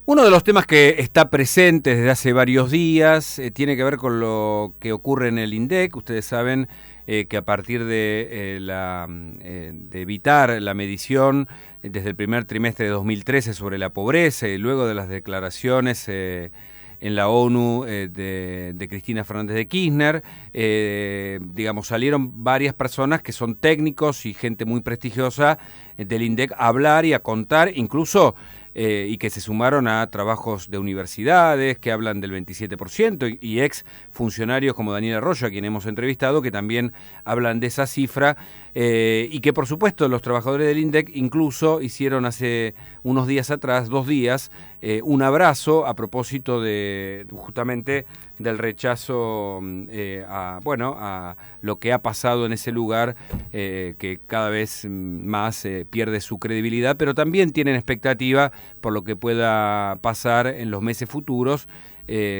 Uno de los temas que está presente desde hace varios días tiene que ver con lo que ocurre en el INDEC. Ustedes saben que a partir de evitar la medición desde el primer trimestre de 2013 sobre la pobreza y luego de las declaraciones en la ONU de Cristina Fernández de Kirchner, salieron varias personas que son técnicos y gente muy prestigiosa del INDEC a hablar y a contar, incluso y que se sumaron a trabajos de universidades que hablan del 27% y ex funcionarios como Daniel Arroyo, a quien hemos entrevistado, que también hablan de esa cifra, y que por supuesto los trabajadores del INDEC incluso hicieron hace unos días atrás, 2 días, un abrazo a propósito de justamente del rechazo a lo que ha pasado en ese lugar, que cada vez más pierde su credibilidad, pero también tienen expectativa por lo que pueda pasar en los meses futuros,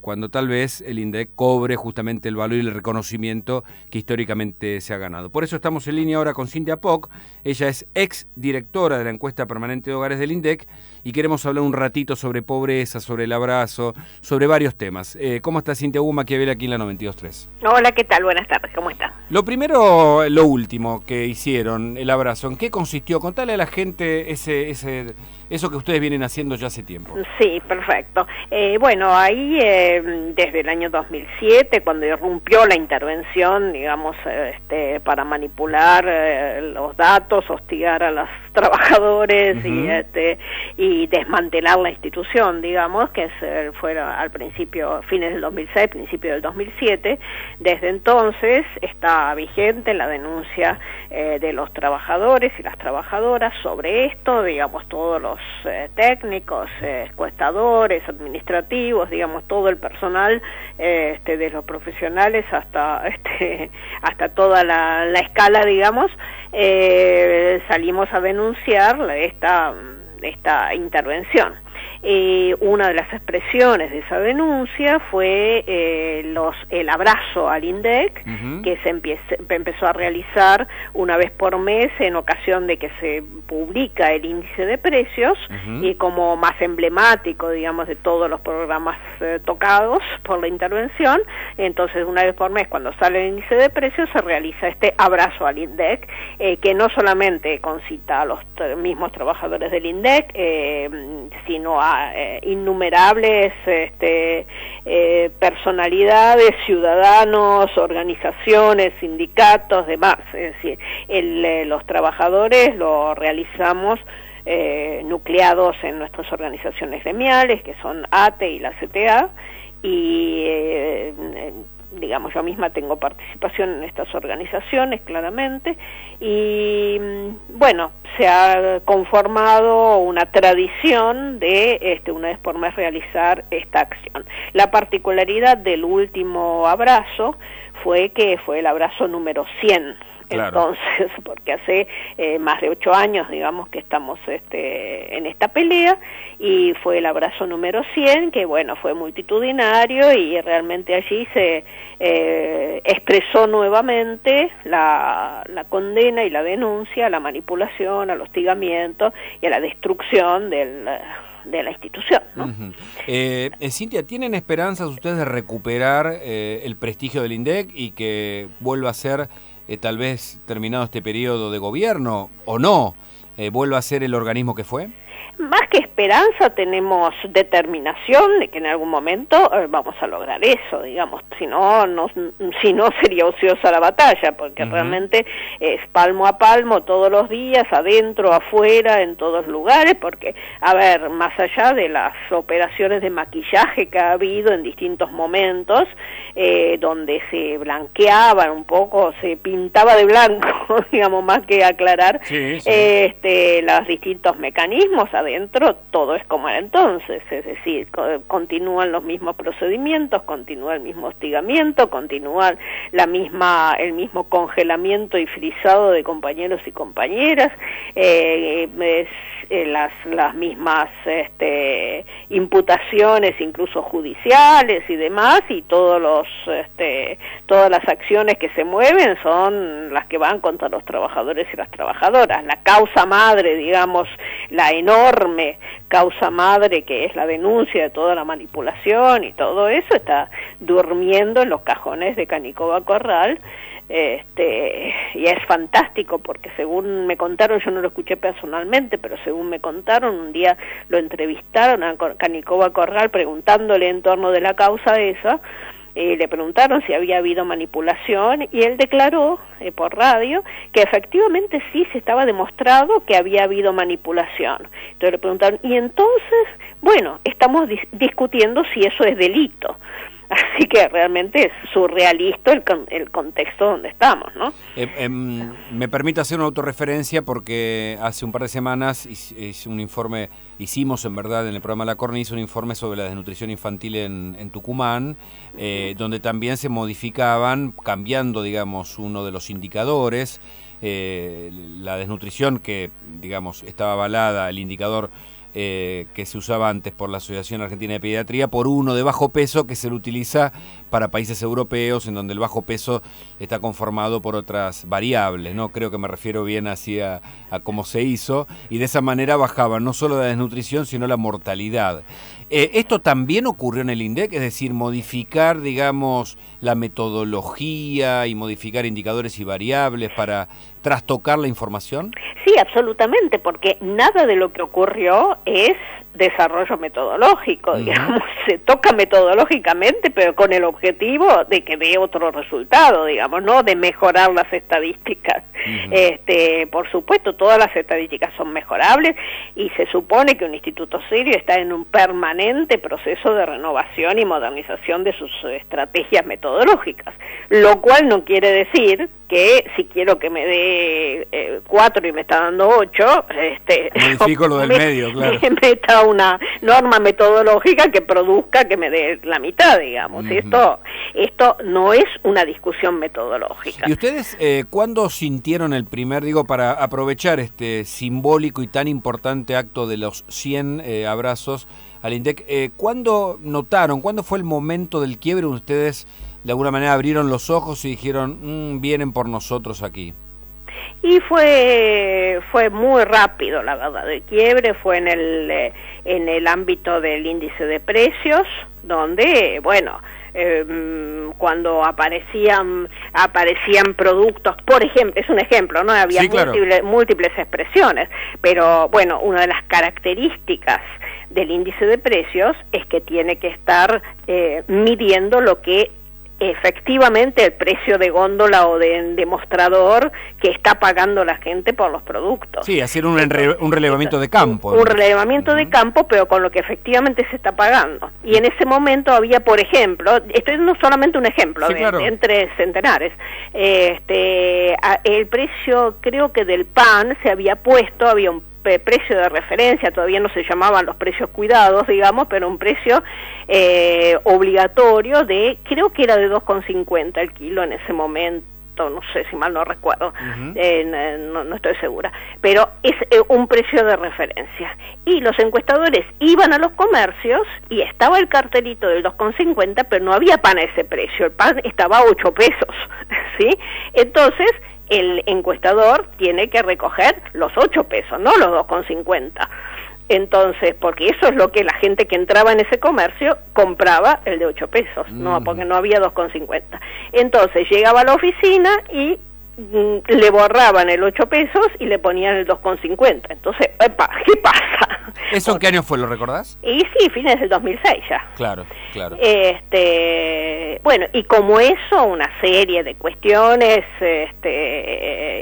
cuando tal vez el INDEC cobre justamente el valor y el reconocimiento que históricamente se ha ganado. Por eso estamos en línea ahora con Cintia Poc. Ella es ex directora de la encuesta permanente de hogares del INDEC y queremos hablar un ratito sobre pobreza, sobre el abrazo, sobre varios temas. ¿Cómo está Cintia Hugo Maquiavela aquí en la 92.3? Hola, ¿qué tal? Buenas tardes, ¿cómo está? Lo primero, lo último que hicieron, el abrazo, ¿en qué consistió? Contale a la gente eso que ustedes vienen haciendo ya hace tiempo. Sí, perfecto. Ahí desde el año 2007, cuando irrumpió la intervención, digamos, para manipular los datos, hostigar a los trabajadores y desmantelar la institución, digamos, que fueron al principio, fines del 2006, principio del 2007, desde entonces está vigente la denuncia de los trabajadores y las trabajadoras sobre esto, digamos, todos los técnicos, encuestadores, administrativos, digamos, todo el personal, de los profesionales hasta toda la escala, digamos, salimos a denunciar esta intervención. Una de las expresiones de esa denuncia fue el abrazo al INDEC, que se empezó a realizar una vez por mes en ocasión de que se publica el índice de precios, y como más emblemático, digamos, de todos los programas tocados por la intervención. Entonces, una vez por mes, cuando sale el índice de precios, se realiza este abrazo al INDEC, que no solamente concita a los mismos trabajadores del INDEC, sino a innumerables personalidades, ciudadanos, organizaciones, sindicatos, demás. Es decir, los trabajadores lo realizamos nucleados en nuestras organizaciones gremiales, que son ATE y la CTA, y digamos, yo misma tengo participación en estas organizaciones, claramente, y bueno, se ha conformado una tradición de una vez por mes realizar esta acción. La particularidad del último abrazo fue que fue el abrazo número 100. Claro. Entonces, porque hace más de 8 años, digamos, que estamos en esta pelea, y fue el abrazo número 100, que bueno, fue multitudinario, y realmente allí se expresó nuevamente la condena y la denuncia a la manipulación, al hostigamiento y a la destrucción de la institución, ¿no? Cintia, ¿tienen esperanzas ustedes de recuperar el prestigio del INDEC y que vuelva a ser, tal vez terminado este periodo de gobierno, o no, vuelva a ser el organismo que fue? Más que esperanza, tenemos determinación de que en algún momento vamos a lograr eso, digamos, si no sería ociosa la batalla, porque realmente es palmo a palmo todos los días, adentro, afuera, en todos lugares, porque, a ver, más allá de las operaciones de maquillaje que ha habido en distintos momentos, donde se blanqueaba un poco, se pintaba de blanco, digamos, más que aclarar, los distintos mecanismos, adentro todo es como era entonces, es decir, continúan los mismos procedimientos, continúa el mismo hostigamiento, continúa el mismo congelamiento y frisado de compañeros y compañeras, las mismas imputaciones, incluso judiciales y demás, y todas las acciones que se mueven son las que van contra los trabajadores y las trabajadoras. La causa madre, digamos, la enorme enorme causa madre que es la denuncia de toda la manipulación y todo eso, está durmiendo en los cajones de Canicova Corral. Y es fantástico porque según me contaron, yo no lo escuché personalmente, pero según me contaron, un día lo entrevistaron a Canicova Corral preguntándole en torno de la causa esa, le preguntaron si había habido manipulación y él declaró por radio que efectivamente sí se estaba demostrado que había habido manipulación. Entonces le preguntaron, y entonces, bueno, estamos discutiendo si eso es delito. Así que realmente es surrealista el contexto donde estamos, ¿no? Me permite hacer una autorreferencia porque hace un par de semanas hicimos en verdad en el programa La Cornisa un informe sobre la desnutrición infantil en Tucumán, donde también se modificaban, cambiando, digamos, uno de los indicadores, la desnutrición que, digamos, estaba avalada, el indicador que se usaba antes por la Asociación Argentina de Pediatría, por uno de bajo peso que se lo utiliza para países europeos en donde el bajo peso está conformado por otras variables, ¿no? Creo que me refiero bien así a cómo se hizo, y de esa manera bajaba no solo la desnutrición sino la mortalidad. Esto también ocurrió en el INDEC, es decir, modificar, digamos, la metodología y modificar indicadores y variables para trastocar la información. Sí, absolutamente, porque nada de lo que ocurrió es desarrollo metodológico, digamos, se toca metodológicamente, pero con el objetivo de que dé otro resultado, digamos, no de mejorar las estadísticas. Por supuesto, todas las estadísticas son mejorables y se supone que un instituto serio está en un permanente proceso de renovación y modernización de sus estrategias metodológicas, lo cual no quiere decir que si quiero que me dé 4 y me está dando 8, modifico lo del medio, claro. Me meta una norma metodológica que produzca que me dé la mitad, digamos. Esto no es una discusión metodológica. ¿Y ustedes cuándo sintieron el primer, para aprovechar este simbólico y tan importante acto de los 100 abrazos al INDEC, cuándo notaron, cuándo fue el momento del quiebre donde ustedes de alguna manera abrieron los ojos y dijeron, vienen por nosotros aquí? Y fue muy rápido, la verdad. El quiebre fue en el ámbito del índice de precios, donde, bueno, cuando aparecían productos, por ejemplo, es un ejemplo, ¿no? Había sí, claro, múltiples expresiones, pero bueno, una de las características del índice de precios es que tiene que estar midiendo lo que efectivamente el precio de góndola o de demostrador que está pagando la gente por los productos. Sí, hacer un relevamiento de campo. Un relevamiento de campo, pero con lo que efectivamente se está pagando. Y en ese momento había, por ejemplo, esto es no solamente un ejemplo, sí, claro, entre centenares, el precio, creo que del pan se había puesto, había un precio de referencia, todavía no se llamaban los precios cuidados, digamos, pero un precio obligatorio de, creo que era de 2,50 el kilo en ese momento, no sé si mal no recuerdo, no estoy segura, pero es un precio de referencia. Y los encuestadores iban a los comercios y estaba el cartelito del 2,50, pero no había pan a ese precio, el pan estaba a 8 pesos, ¿sí? Entonces, el encuestador tiene que recoger los 8 pesos, no los 2,50. Entonces, porque eso es lo que la gente que entraba en ese comercio compraba, el de 8 pesos, no, porque no había 2,50. Entonces, llegaba a la oficina y le borraban el 8 pesos y le ponían el 2,50. Entonces, epa, ¿qué pasa? ¿Eso en qué año fue, lo recordás? Y sí, fines del 2006 ya. Claro, claro. Bueno, y como eso, una serie de cuestiones,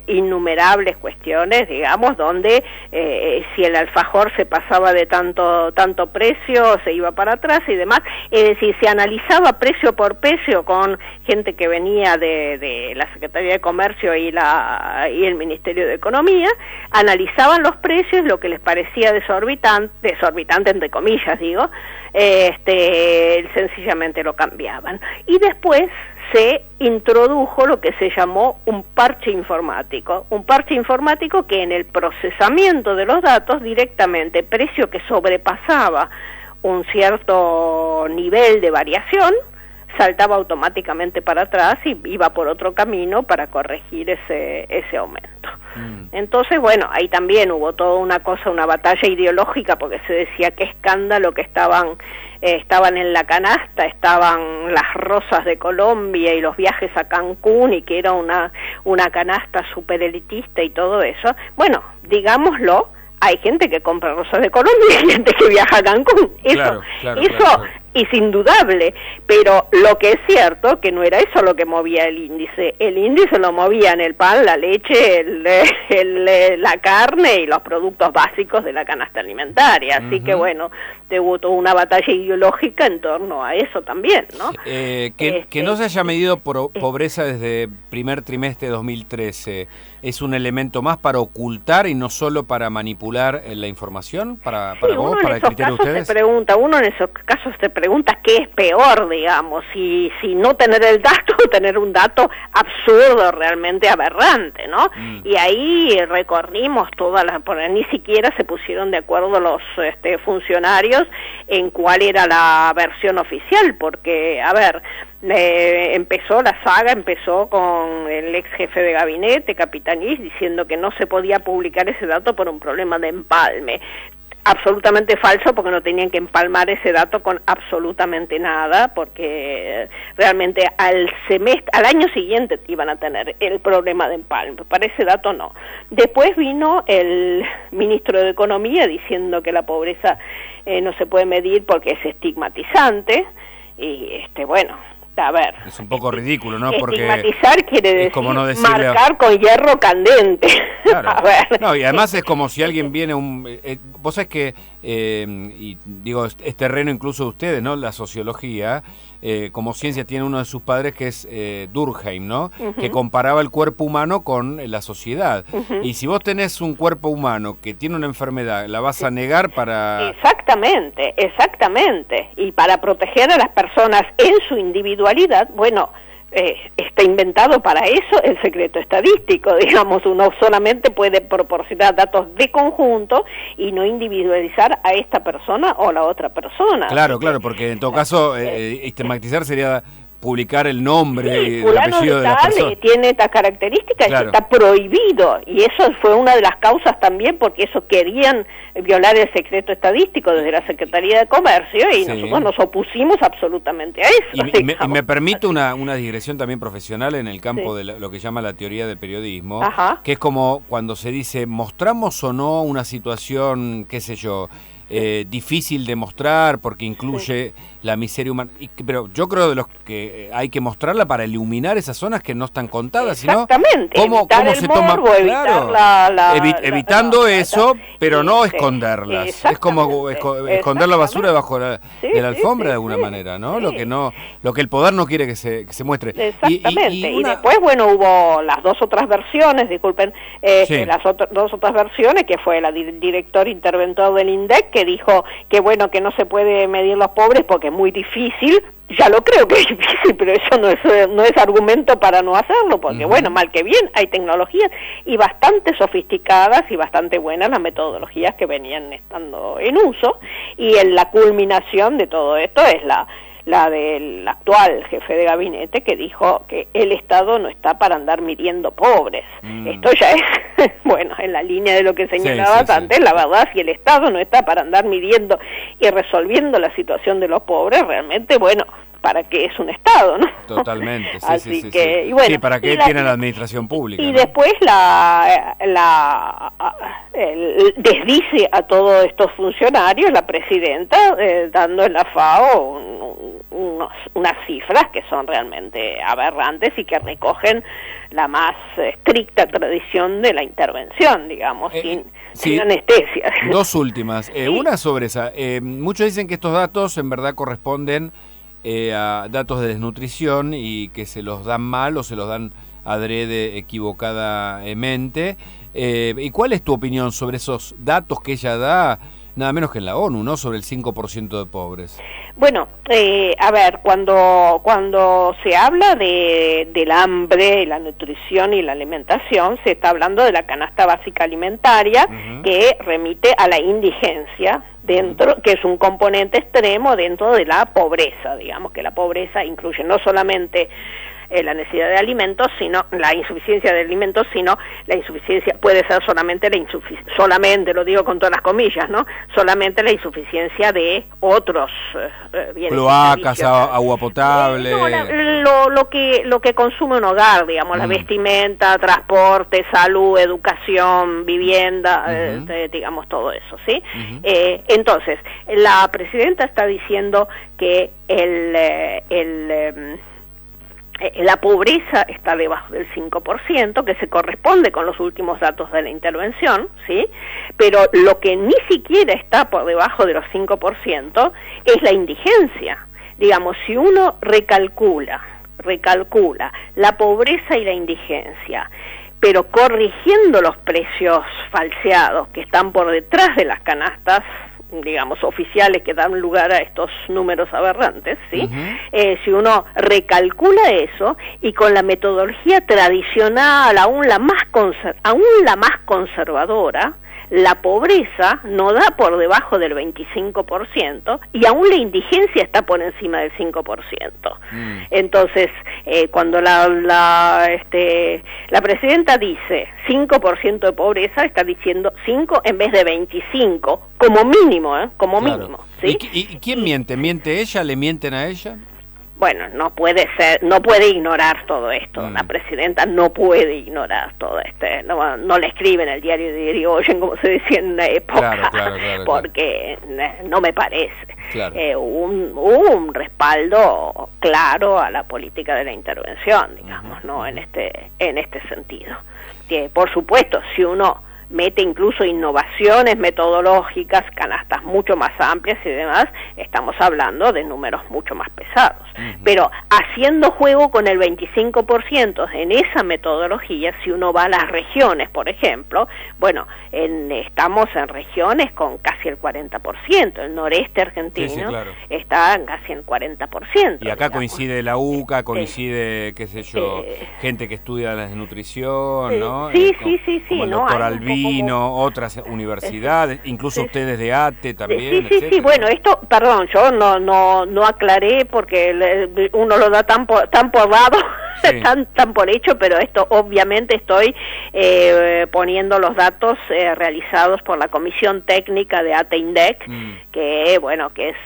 innumerables cuestiones, digamos, donde si el alfajor se pasaba de tanto precio, se iba para atrás y demás. Es decir, se analizaba precio por precio con gente que venía de la Secretaría de Comercio y el Ministerio de Economía, analizaban los precios, lo que les parecía desorbitante entre comillas, digo, sencillamente lo cambiaban. Y después se introdujo lo que se llamó un parche informático que en el procesamiento de los datos directamente, precio que sobrepasaba un cierto nivel de variación, saltaba automáticamente para atrás y iba por otro camino para corregir ese aumento. Entonces, bueno, ahí también hubo toda una cosa, una batalla ideológica, porque se decía qué escándalo que estaban en la canasta, estaban las rosas de Colombia y los viajes a Cancún, y que era una canasta súper elitista y todo eso. Bueno, digámoslo, hay gente que compra rosas de Colombia y hay gente que viaja a Cancún. Eso es indudable, pero lo que es cierto que no era eso lo que movía el índice lo movían el pan, la leche, la carne y los productos básicos de la canasta alimentaria, así que bueno, hubo toda una batalla ideológica en torno a eso también, ¿no? Que no se haya medido pobreza desde primer trimestre de 2013, ¿es un elemento más para ocultar y no solo para manipular la información? ¿Para vos, para el criterio de ustedes? Uno en esos casos se pregunta qué es peor, digamos, si no tener el dato o tener un dato absurdo, realmente aberrante, ¿no? Y ahí recorrimos ni siquiera se pusieron de acuerdo los funcionarios en cuál era la versión oficial, porque, a ver, la saga empezó con el ex jefe de gabinete, Capitanich, diciendo que no se podía publicar ese dato por un problema de empalme. Absolutamente falso, porque no tenían que empalmar ese dato con absolutamente nada, porque realmente al año siguiente iban a tener el problema de empalme. Para ese dato no. Después vino el ministro de Economía diciendo que la pobreza no se puede medir porque es estigmatizante, y bueno, a ver, es un poco ridículo, ¿no? Porque estigmatizar quiere decir como no marcar con hierro candente. Claro. A ver. No, y además es como si alguien viene vos sabés que, y digo, es terreno incluso de ustedes, ¿no? La sociología, como ciencia, tiene uno de sus padres que es Durkheim, ¿no? Que comparaba el cuerpo humano con la sociedad. Y si vos tenés un cuerpo humano que tiene una enfermedad, ¿la vas a negar para...? Exactamente. Y para proteger a las personas en su individualidad, bueno, está inventado para eso el secreto estadístico, digamos, uno solamente puede proporcionar datos de conjunto y no individualizar a esta persona o a la otra persona. Claro, porque en todo caso estigmatizar sería publicar el nombre y el apellido de la persona. Tiene esta característica, claro. Está prohibido, y eso fue una de las causas también, porque eso querían violar el secreto estadístico desde la Secretaría de Comercio, y nosotros nos opusimos absolutamente a eso. Y me permite una digresión también profesional en el campo de lo que llama la teoría del periodismo, que es como cuando se dice, ¿mostramos o no una situación, qué sé yo, difícil de mostrar porque incluye la miseria humana? Pero yo creo de los que hay que mostrarla para iluminar esas zonas que no están contadas. Exactamente. ¿Cómo se toma? Claro, evitando eso, pero no esconderlas. Es como esconder la basura debajo de la alfombra de alguna manera, ¿no? Lo que el poder no quiere que se muestre. Exactamente. Y después, bueno, hubo las dos otras versiones, disculpen, las dos otras versiones, que fue la director interventor del INDEC, que dijo que bueno, que no se puede medir los pobres porque es muy difícil. Ya lo creo que es difícil, pero eso no es argumento para no hacerlo, porque bueno, mal que bien, hay tecnologías y bastante sofisticadas y bastante buenas las metodologías que venían estando en uso, y la culminación de todo esto es la del actual jefe de gabinete, que dijo que el Estado no está para andar midiendo pobres. Esto ya es, bueno, en la línea de lo que señalabas antes, la verdad, si el Estado no está para andar midiendo y resolviendo la situación de los pobres, realmente, bueno, ¿para qué es un Estado, no? Totalmente, Así que, y bueno, ¿para qué tiene la administración pública? Y después desdice a todos estos funcionarios, la presidenta, dando en la FAO unas cifras que son realmente aberrantes y que recogen la más estricta tradición de la intervención, digamos, sin anestesia. Dos últimas. Una sobre esa. Muchos dicen que estos datos en verdad corresponden a datos de desnutrición y que se los dan mal o se los dan adrede equivocadamente. ¿Y cuál es tu opinión sobre esos datos que ella da, nada menos que en la ONU, ¿no? Sobre el 5% de pobres? Bueno, a ver, cuando se habla del hambre, la nutrición y la alimentación, se está hablando de la canasta básica alimentaria, que remite a la indigencia, que es un componente extremo dentro de la pobreza. Digamos que la pobreza incluye no solamente la necesidad de alimentos, sino la insuficiencia de alimentos, sino la insuficiencia puede ser solamente, lo digo con todas las comillas, ¿no? Solamente la insuficiencia de otros bienes. Cloacas, agua potable. No, lo que consume un hogar, digamos, la vestimenta, transporte, salud, educación, vivienda, digamos, todo eso, ¿sí? Entonces, la presidenta está diciendo que la pobreza está debajo del 5%, que se corresponde con los últimos datos de la intervención, ¿sí? Pero lo que ni siquiera está por debajo de los 5% es la indigencia. Digamos, si uno recalcula la pobreza y la indigencia, pero corrigiendo los precios falseados que están por detrás de las canastas, digamos, oficiales que dan lugar a estos números aberrantes, ¿sí? Si uno recalcula eso y con la metodología tradicional, aún la más conservadora, la pobreza no da por debajo del 25% y aún la indigencia está por encima del 5%. Entonces, cuando la presidenta dice 5% de pobreza, está diciendo 5 en vez de 25, como mínimo, como mínimo. ¿Sí? ¿Y quién miente? ¿Miente ella? ¿Le mienten a ella? Bueno, no puede ignorar todo esto. La presidenta no puede ignorar todo esto. No le escribe en el diario de Irigoyen, como se decía en una época, claro, porque no me parece. Claro. Hubo un respaldo claro a la política de la intervención, digamos, ¿no? En este sentido. Que, por supuesto, si uno mete incluso innovaciones metodológicas, canastas mucho más amplias y demás, estamos hablando de números mucho más pesados. Pero haciendo juego con el 25% en esa metodología, si uno va a las regiones, por ejemplo, bueno, estamos en regiones con casi el 40%, el noreste argentino está en casi el 40%. Y acá coincide la UCA, coincide, qué sé yo, gente que estudia la nutrición, ¿no? Sí, como el doctor Albino, otras universidades, incluso ustedes de ATE también, Sí, bueno, esto, perdón, yo no aclaré porque uno lo da tan por dado, tan por hecho, pero esto obviamente estoy poniendo los datos realizados por la Comisión Técnica de ATE-INDEC, que bueno, que es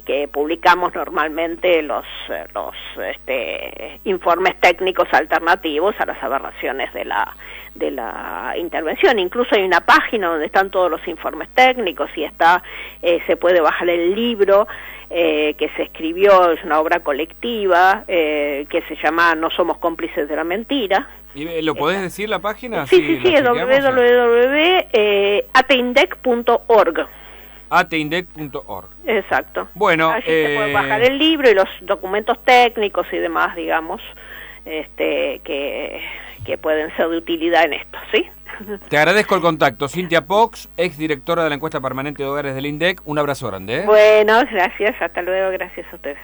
que publicamos normalmente los informes técnicos alternativos a las aberraciones de la intervención. Incluso hay una página donde están todos los informes técnicos y se puede bajar el libro que se escribió, es una obra colectiva que se llama No somos cómplices de la mentira. ¿Y lo podés decir la página? Sí, www.ateindec.org. ateindec.org. Exacto. Bueno, allí se puede bajar el libro y los documentos técnicos y demás, digamos, que pueden ser de utilidad en esto, ¿sí? Te agradezco el contacto. Cintia Pox, ex directora de la encuesta permanente de hogares del INDEC. Un abrazo grande. Bueno, gracias. Hasta luego. Gracias a ustedes.